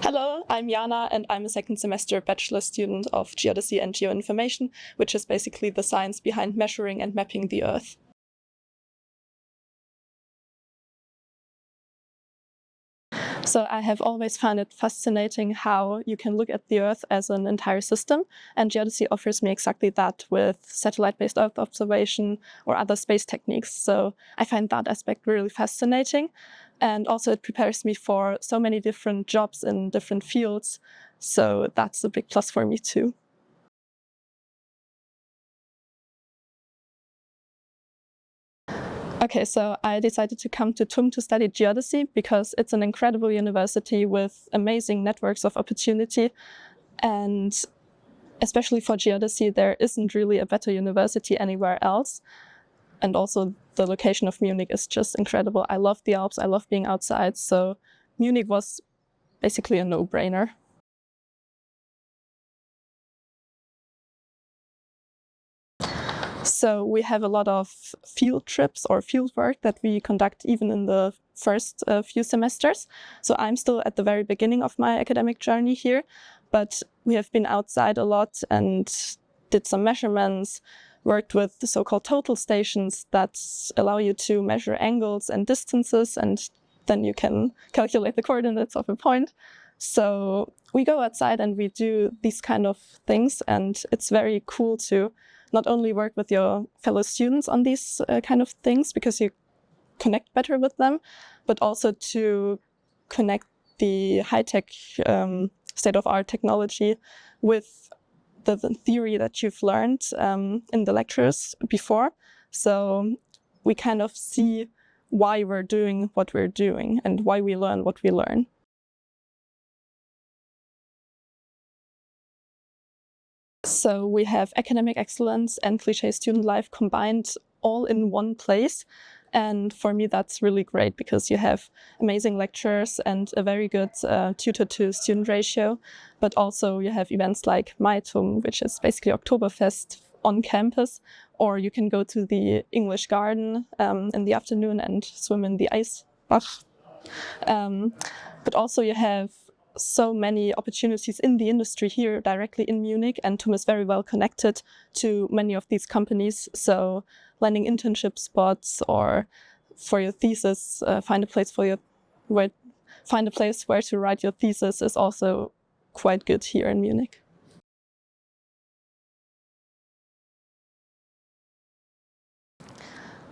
Hello, I'm Jana and I'm a second semester Bachelor student of Geodesy and Geoinformation, which is basically the science behind measuring and mapping the Earth. So I have always found it fascinating how you can look at the Earth as an entire system, and geodesy offers me exactly that with satellite-based Earth observation or other space techniques. So I find that aspect really fascinating, and also it prepares me for so many different jobs in different fields. So that's a big plus for me too. Okay, so I decided to come to TUM to study geodesy because it's an incredible university with amazing networks of opportunity. And especially for geodesy, there isn't really a better university anywhere else. And also the location of Munich is just incredible. I love the Alps, I love being outside. So Munich was basically a no-brainer. So we have a lot of field trips or field work that we conduct even in the first few semesters. So I'm still at the very beginning of my academic journey here, but we have been outside a lot and did some measurements, worked with the so-called total stations that allow you to measure angles and distances, and then you can calculate the coordinates of a point. So we go outside and we do these kind of things, and it's very cool to not only work with your fellow students on these kind of things because you connect better with them, but also to connect the high-tech state-of-art technology with the theory that you've learned in the lectures before. So we kind of see why we're doing what we're doing and why we learn what we learn. So we have academic excellence and cliché student life combined all in one place. And for me, that's really great because you have amazing lectures and a very good tutor-to-student ratio. But also you have events like TUM, which is basically Oktoberfest on campus, or you can go to the English garden in the afternoon and swim in the Eisbach. But also you have so many opportunities in the industry here directly in Munich, and TUM is very well connected to many of these companies. So landing internship spots or for your thesis, find a place where to write your thesis is also quite good here in Munich.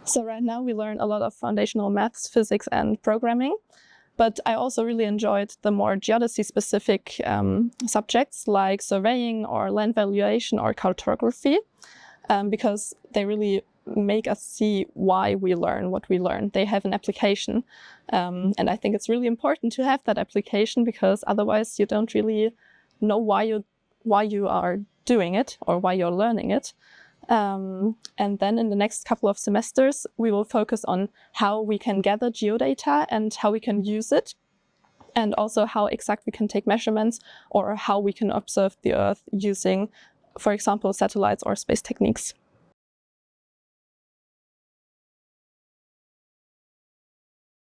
So right now we learn a lot of foundational maths, physics and programming. But I also really enjoyed the more geodesy-specific subjects like surveying or land valuation or cartography, because they really make us see why we learn what we learn. They have an application. And I think it's really important to have that application because otherwise you don't really know why you are doing it or why you're learning it. And then in the next couple of semesters, we will focus on how we can gather geodata and how we can use it, and also how exact we can take measurements or how we can observe the Earth using, for example, satellites or space techniques.